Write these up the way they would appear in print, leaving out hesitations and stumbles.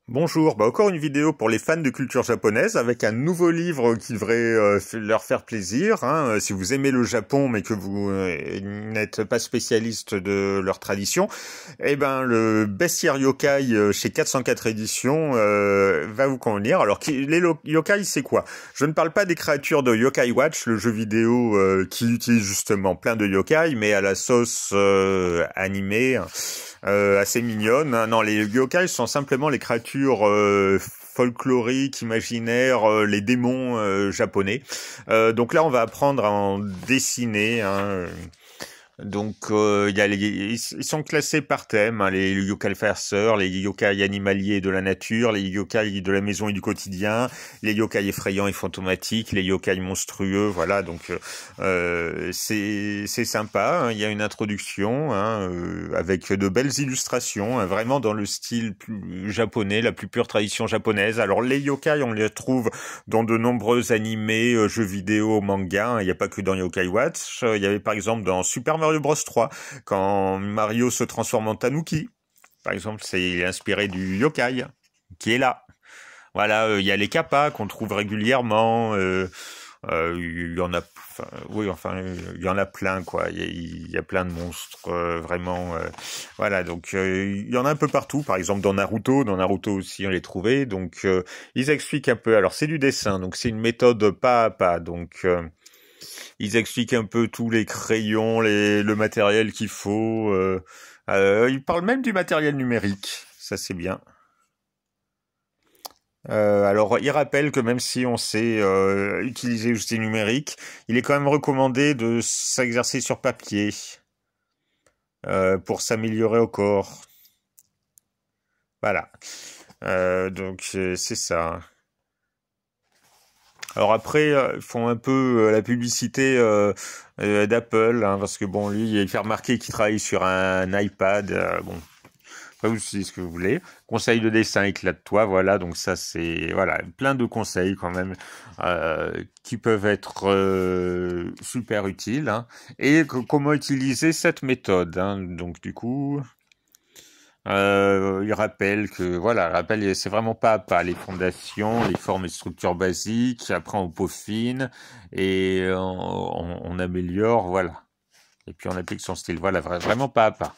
Bonjour, encore une vidéo pour les fans de culture japonaise avec un nouveau livre qui devrait leur faire plaisir. Si vous aimez le Japon mais que vous n'êtes pas spécialiste de leur tradition, eh ben le Bestiaire Yokai chez 404 éditions va vous convenir. Alors les yokai c'est quoi? Je ne parle pas des créatures de Yokai Watch, le jeu vidéo qui utilise justement plein de yokai mais à la sauce animée. Assez mignonne. Non, les yokai sont simplement les créatures folkloriques, imaginaires, les démons japonais. Donc là, on va apprendre à en dessiner. Donc ils sont classés par thème, les yokai farceurs, les yokai animaliers de la nature, les yokai de la maison et du quotidien, les yokai effrayants et fantomatiques, les yokai monstrueux, voilà. Donc c'est sympa. Il y a une introduction avec de belles illustrations, vraiment dans le style plus japonais, la plus pure tradition japonaise. Alors les yokai, on les trouve dans de nombreux animés, jeux vidéo, mangas. Il n'y a pas que dans Yokai Watch. Il y avait par exemple dans Super Mario Bros 3, quand Mario se transforme en Tanuki. Par exemple, c'est inspiré du yokai qui est là. Voilà, il y a les kappas qu'on trouve régulièrement. Il y en a, il y en a plein quoi. Il y a plein de monstres vraiment. Voilà, donc il y en a un peu partout. Par exemple dans Naruto aussi on les trouvait. Donc ils expliquent un peu. Alors c'est du dessin, donc c'est une méthode pas à pas. Donc ils expliquent un peu tous les crayons, le matériel qu'il faut. Ils parlent même du matériel numérique. Ça c'est bien. Alors, il rappelle que même si on sait utiliser l'outil numérique, il est quand même recommandé de s'exercer sur papier pour s'améliorer au corps. Voilà. Donc, c'est ça. Alors après, ils font un peu la publicité d'Apple, parce que bon, lui, il fait remarquer qu'il travaille sur un iPad. Bon, après, vous utilisez ce que vous voulez. Conseil de dessin, éclate-toi, voilà. Donc ça, c'est voilà, plein de conseils quand même qui peuvent être super utiles. Et comment utiliser cette méthode. Donc du coup, il rappelle que voilà, c'est vraiment pas à pas les fondations, les formes et structures basiques. Après, on peaufine et on améliore, voilà. Et puis on applique son style, voilà, vraiment pas à pas.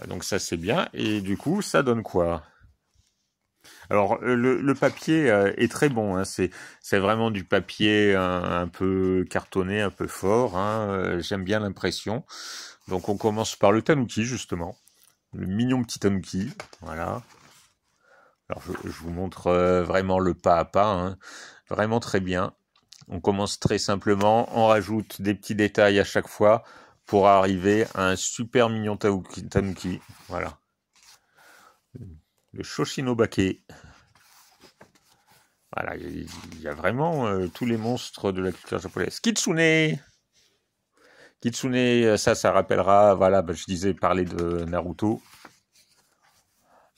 Donc ça c'est bien. Et du coup, ça donne quoi? Alors le papier est très bon. C'est vraiment du papier un peu cartonné, un peu fort. J'aime bien l'impression. Donc on commence par le tanuki justement, le mignon petit tanuki. Voilà. Alors je vous montre vraiment le pas à pas. Vraiment très bien. On commence très simplement. On rajoute des petits détails à chaque fois pour arriver à un super mignon tanuki. Voilà. Le Shoshinobake. Voilà, il y a vraiment tous les monstres de la culture japonaise. Kitsune! Kitsune, ça rappellera, voilà, je disais parler de Naruto.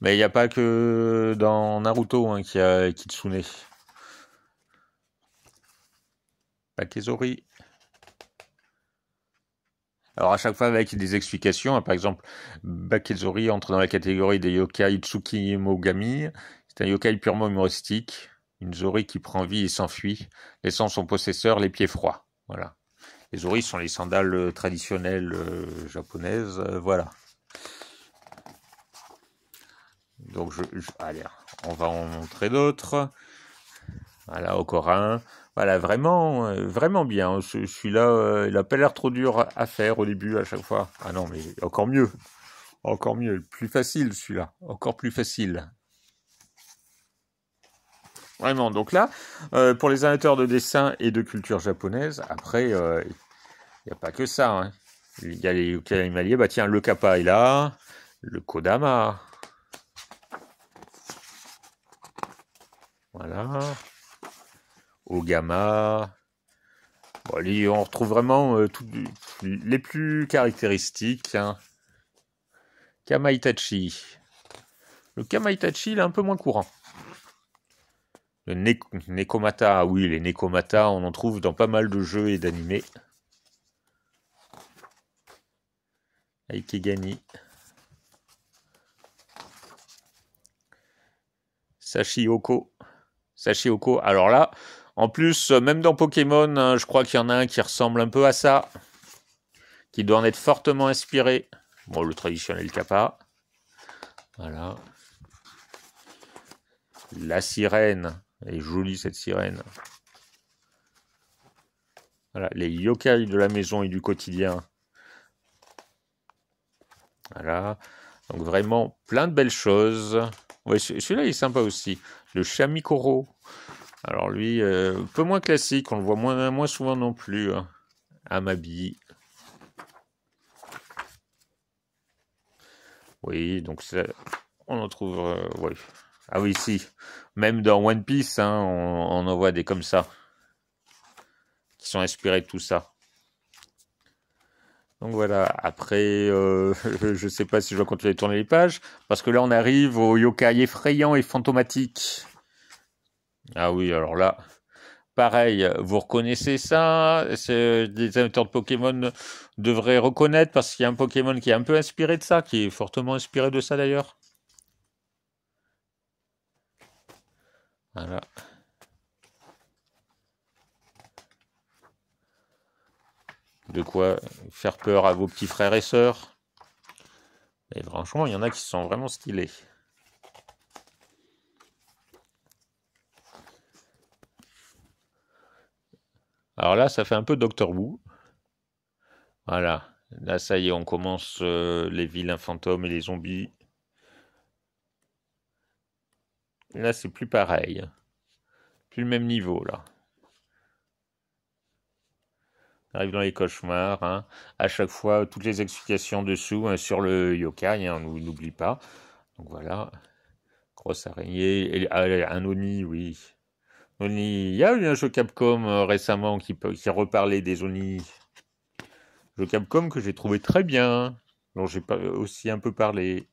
Mais il n'y a pas que dans Naruto qu'il y a Kitsune. Bakezori. Alors à chaque fois avec des explications, par exemple, Bakezori entre dans la catégorie des yokai Tsukimogami. C'est un yokai purement humoristique. Une Zori qui prend vie et s'enfuit, laissant son possesseur les pieds froids. Voilà. Les Zori sont les sandales traditionnelles japonaises. Voilà. Donc, allez, on va en montrer d'autres. Voilà, encore un. Voilà, vraiment, vraiment bien. Celui-là, il n'a pas l'air trop dur à faire au début, à chaque fois. Ah non, mais encore mieux. Encore mieux. Plus facile, celui-là. Encore plus facile. Vraiment. Donc là, pour les amateurs de dessin et de culture japonaise, après, il n'y a pas que ça. Il y a les yokai animaliers. Bah tiens, le kappa est là. Le kodama. Voilà. Ogama. Bon, on retrouve vraiment les plus caractéristiques. Kamaitachi. Le Kamaitachi, il est un peu moins courant. Le Nekomata, oui, les Nekomata, on en trouve dans pas mal de jeux et d'animés. Aikegani. Sachioko. Sachioko. Alors là, en plus, même dans Pokémon, hein, je crois qu'il y en a un qui ressemble un peu à ça, qui doit en être fortement inspiré. Bon, le traditionnel Kappa. Voilà. La sirène. Elle est jolie, cette sirène. Voilà, les yokai de la maison et du quotidien. Voilà. Donc vraiment, plein de belles choses. Ouais, celui-là, il est sympa aussi. Le Chamikoro. Alors lui, un peu moins classique, on le voit moins souvent non plus. Hein. Amabi. Oui, donc on en trouve... ouais. Ah oui, si. Même dans One Piece, hein, on en voit des comme ça. Qui sont inspirés de tout ça. Donc voilà, après, je sais pas si je dois continuer de tourner les pages, parce que là on arrive au yokai effrayant et fantomatique. Ah oui, alors là, pareil, vous reconnaissez ça? Les amateurs de Pokémon devraient reconnaître, parce qu'il y a un Pokémon qui est un peu inspiré de ça, qui est fortement inspiré de ça d'ailleurs. Voilà. De quoi faire peur à vos petits frères et sœurs. Et franchement, il y en a qui sont vraiment stylés. Alors là, ça fait un peu Doctor Who. Voilà. Là, ça y est, on commence les vilains fantômes et les zombies. Là, c'est plus pareil. Plus le même niveau, là. On arrive dans les cauchemars. Hein. À chaque fois, toutes les explications dessous hein, sur le yokai, hein, on n'oublie pas. Donc voilà. Grosse araignée. Un Oni, oui. Oni. Il y a eu un jeu Capcom récemment qui reparlait des Oni. Jeu Capcom que j'ai trouvé très bien. Dont j'ai aussi un peu parlé.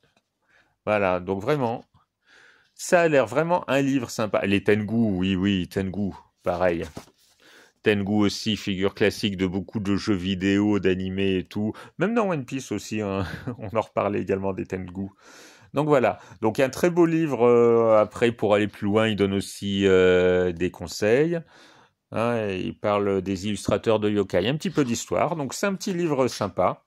Voilà, donc vraiment. Ça a l'air vraiment un livre sympa. Les Tengu, oui, Tengu, pareil. Tengu aussi, figure classique de beaucoup de jeux vidéo, d'animés et tout. Même dans One Piece aussi, hein, on en reparlait également des Tengu. Donc voilà, donc un très beau livre. Après, pour aller plus loin, il donne aussi des conseils. Hein, il parle des illustrateurs de yokai, un petit peu d'histoire. Donc c'est un petit livre sympa.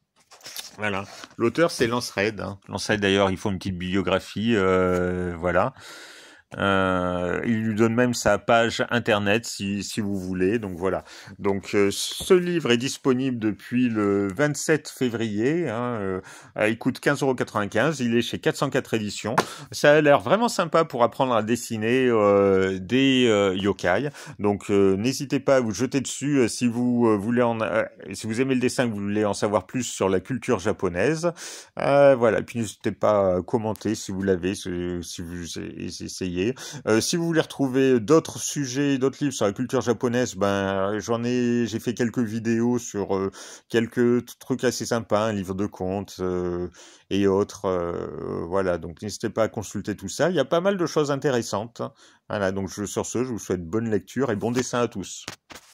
Voilà. L'auteur, c'est Lance Red. Hein. Lance Red, d'ailleurs, il faut une petite biographie. Voilà. Il lui donne même sa page internet si vous voulez. Donc voilà. Donc ce livre est disponible depuis le 27 février. Hein, il coûte 15,95 €. Il est chez 404 éditions. Ça a l'air vraiment sympa pour apprendre à dessiner des yokai. Donc n'hésitez pas à vous jeter dessus si vous voulez si vous aimez le dessin, que vous voulez en savoir plus sur la culture japonaise. Voilà. Et puis n'hésitez pas à commenter si vous l'avez, si vous essayez. Si vous voulez retrouver d'autres sujets, d'autres livres sur la culture japonaise, ben j'ai fait quelques vidéos sur quelques trucs assez sympas, un livre de contes et autres. Voilà, donc n'hésitez pas à consulter tout ça. Il y a pas mal de choses intéressantes. Voilà, donc sur ce, je vous souhaite bonne lecture et bon dessin à tous.